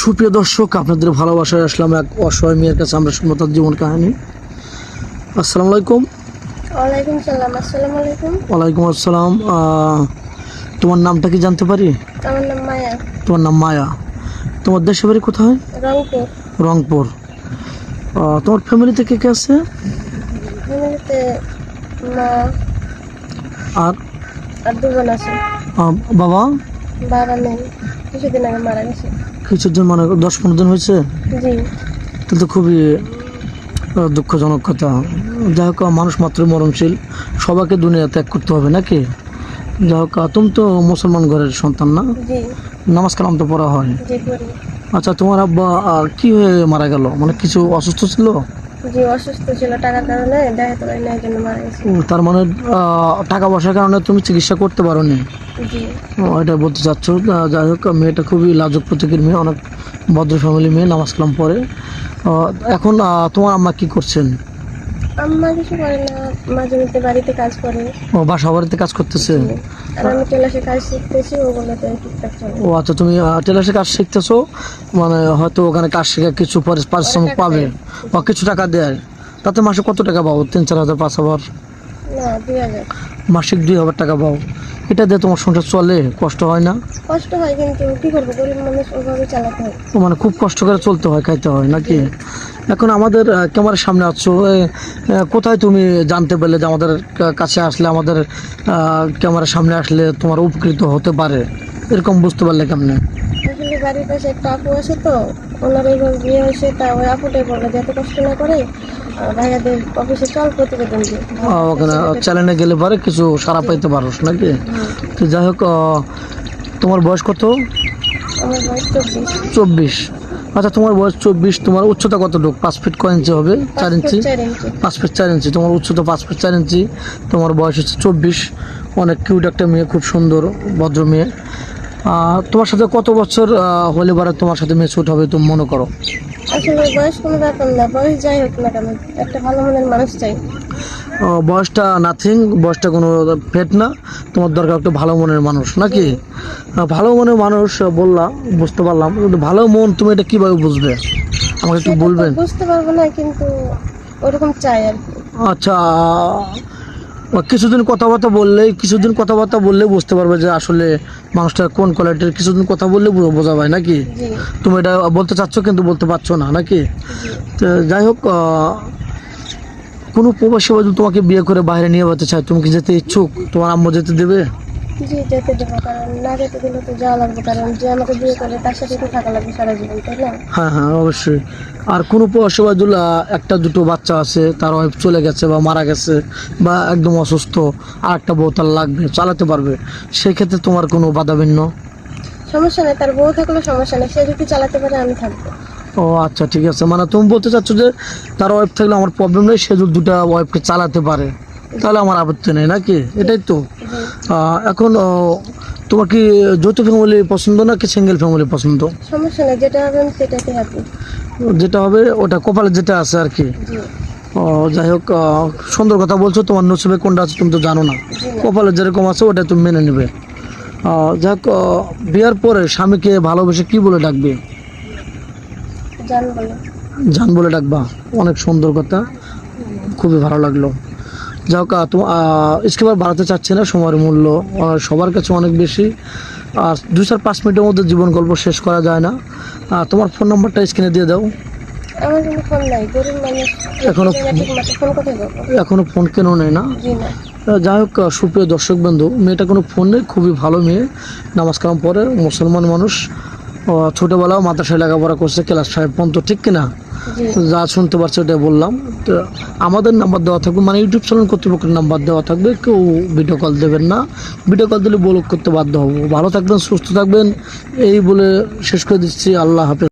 সুপ্রিয় দর্শক, আপনাদের ভালোবাসায় আসলাম এক অসহায় মেয়ের কাছে। আমরা শুনবো তার জীবন কাহিনী। আসসালামু আলাইকুম। ওয়ালাইকুম সালাম। আসসালামু আলাইকুম। ওয়ালাইকুম আসসালাম। তোমার নামটা কি জানতে পারি? আমার নাম মায়া। তোমার নাম মায়া। তোমার দেশের বাড়ি কোথায়? রংপুর। রংপুর। তোমার ফ্যামিলিতে কে কে আছে? ফ্যামিলিতে মা আর আর 2 বোন আছে। বাবা? বাবা নেই, কিছুদিন আগে মারা গেছে। কিছুদিন মানে 10-15 দিন হয়েছে? জি। তাহলে তো খুবই দুঃখজনক কথা। যাই হোক, মানুষ মাত্রই মরণশীল, সবাইকে দুনিয়া ত্যাগ করতে হবে নাকি? যাই হোক, তুমি তো মুসলমান ঘরের সন্তান না? জি। নামাজ কালাম তো পড়া হয়। জি করি। আচ্ছা, তোমার আব্বা কি হয়ে মারা গেল? মানে কিছু অসুস্থ ছিল? জি, অসুস্থ ছিল, টাকার কারণে দেখাতে পারি না, এই জন্য মারা গেছে। তার মানে টাকা পয়সার কারণে তুমি চিকিৎসা করতে পারো নি? জি। এটা বলতে চাচ্ছ। যাই হোক, মেয়েটা খুবই লাজুক প্রকৃতির মেয়ে, অনেক ভদ্র ফ্যামিলি মেয়ে, নামাজ কালাম পড়ে। এখন তোমার আম্মা কি করছেন? আম্মা কিছু করে না, মাঝে মধ্যে বাড়িতে কাজ করে। ও, বাসা বাড়িতে কাজ করতেছে? জি। আর আমি টেলার্সে কাজ শিখতেছি, ওগুলোতে টুকটাক চলে। ও আচ্ছা, তুমি টেলার্সে কাজ শিখতেছো, মানে হয়তো ওখানে কাজ শিখে কিছু পারিশ্রমিক পাবে বা কিছু টাকা দেয়। তাতে মাসে কত টাকা পাবো? 3-4 হাজার, 5 হাজার? না, 2000। মাসিক 2,000 টাকা পাও। এটা দিয়ে তোমার সংসার চলে? কষ্ট হয় না? কষ্ট হয়, কিন্তু কি করবো, গরিব মানুষ, ওভাবে চালাতে হয়। ও মানে খুব কষ্ট করে চলতে হয়, খাইতে হয় নাকি? এখন আমাদের ক্যামেরার সামনে আছো, কোথায় তুমি জানতে পারলে যে আমাদের কাছে আসলে, আমাদের ক্যামেরার সামনে আসলে তোমার উপকৃত হতে পারে? এরকম বুঝতে পারলে কেমনে? আসলে বাড়ির পাশে একটা আপু আছে, তো ওনার এইভাবে বিয়ে হয়েছে, তা ওই আপুটাই বললো যে এত কষ্ট না করে ভাইয়াদের অফিসে চল, প্রতিবেদন দিয়ে। ওখানে চ্যানেলে গেলে পারে কিছু সারা পাইতে পারো নাকি? তো যাই হোক, তোমার বয়স কত? আমার বয়স 24। 24। আচ্ছা, তোমার বয়স 24, তোমার উচ্চতা কতটুকু? 5 ফিট কয় ইঞ্চি হবে? 4 ইঞ্চি? 4 ইঞ্চি। 5 ফিট 4 ইঞ্চি। তোমার উচ্চতা 5 ফিট 4 ইঞ্চি, তোমার বয়স হচ্ছে 24। অনেক কিউট একটা মেয়ে, খুব সুন্দর ভদ্র মেয়ে। তোমার সাথে কত বছর হলে পরে তোমার সাথে মেয়ে ছুট হবে তুমি মনে করো? আসলে বয়স কোনো ব্যাপার না, বয়স যাই হোক না কেন, একটা ভালো মনের মানুষ চাই। বয়সটা নাথিং, বয়সটা কোনো ফেট না। তোমার দরকার একটু ভালো মনের মানুষ নাকি? ভালো মনের মানুষ বললাম, বুঝতে পারলাম, কিন্তু ভালো মন তুমি এটা কিভাবে বুঝবে আমাকে একটু সেটা তো বলবেন? বুঝতে পারবো না, কিন্তু ওরকম চাই আর কি। আচ্ছা, কিছুদিন কথাবার্তা বললেই বুঝতে পারবে যে আসলে মানুষটা কোন কোয়ালিটির। কিছুদিন কথা বললে বোঝা যায় নাকি? জি। তুমি এটা বলতে চাচ্ছ কিন্তু বলতে পারছো না নাকি? জি। তো যাই হোক, কোনো প্রবাসী যদি তোমাকে বিয়ে করে বাইরে নিয়ে যেতে চায়, তুমি কি যেতে ইচ্ছুক? তোমার আম্মু যেতে দেবে? জি, যেতে দেবো, কারণ না যেতে দিলে তো যাওয়া লাগবে, কারণ যে আমাকে বিয়ে করে তার সাথে তো থাকা লাগবে সারা জীবন, তাই না? হ্যাঁ হ্যাঁ, অবশ্যই। আর কোনো প্রবাসী যদি একটা দুটো বাচ্চা আছে, তার ওয়াইফ চলে গেছে বা মারা গেছে বা একদম অসুস্থ, আর একটা বউ তার লাগবে, চালাতে পারবে, সেক্ষেত্রে তোমার কোনো বাধা ভিন্ন? সমস্যা নেই, তার বউ থাকলেও সমস্যা নেই, সে যদি চালাতে পারে আমি থাকবো। ও আচ্ছা, ঠিক আছে। মানে তুমি বলতে চাচ্ছ যে তার ওয়াইফ থাকলে আমার প্রবলেম নেই, সে যদি দুটা ওয়াইফকে চালাতে পারে তাহলে আমার আপত্তি নেই নাকি? এটাই তো। জি। এখন তোমার কি যৌথ ফ্যামিলি পছন্দ নাকি সিঙ্গেল ফ্যামিলি পছন্দ? সমস্যা নেই, যেটা হবে আমি সেটাতে হ্যাপি। যেটা হবে ওটা কপালে যেটা আছে আর কি। জি। ও, যাই হোক, সুন্দর কথা বলছো। তোমার নসিবে কোনটা আছে তুমি তো জানো না, জি না। কপালে যেরকম আছে ওটা তুমি মেনে নেবে। যাই হোক, বিয়ার পরে স্বামীকে ভালোবেসে কি বলে ডাকবে? জান বলে। জান বলে ডাকবা? অনেক সুন্দর কথা, খুবই ভালো লাগলো। যাই হোক, স্কিপার বাড়াতে চাচ্ছি না, সময়ের মূল্য সবার কাছে অনেক বেশি। আর 2-5 মিনিটের মধ্যে জীবন গল্প শেষ করা যায় না। তোমার ফোন নাম্বারটা স্ক্রিনে দিয়ে দাও। আমার কোনো ফোন নাই, গরিব মানুষ, এখনো ফোন কোথায় পাবো? এখনো ফোন কেন নেই না? জি না। যাই হোক, সুপ্রিয় দর্শক বন্ধু, মেয়েটা কোনো ফোন নেই, খুবই ভালো মেয়ে, নামাজ কালাম পড়ে, মুসলমান মানুষ, ছোটোবেলাও মাদ্রাসায় লেখাপড়া করছে, ক্লাস 5 পর্যন্ত, ঠিক কিনা? জি। যা শুনতে পারছে ওটাই বললাম। তো আমাদের নাম্বার দেওয়া থাকবে, মানে ইউটিউব চ্যানেল কর্তৃপক্ষের নাম্বার দেওয়া থাকবে, কেউ ভিডিও কল দেবেন না। ভিডিও কল দিলে ব্লক করতে বাধ্য হবো। ভালো থাকবেন, সুস্থ থাকবেন, এই বলে শেষ করে দিচ্ছি। আল্লাহ হাফেজ।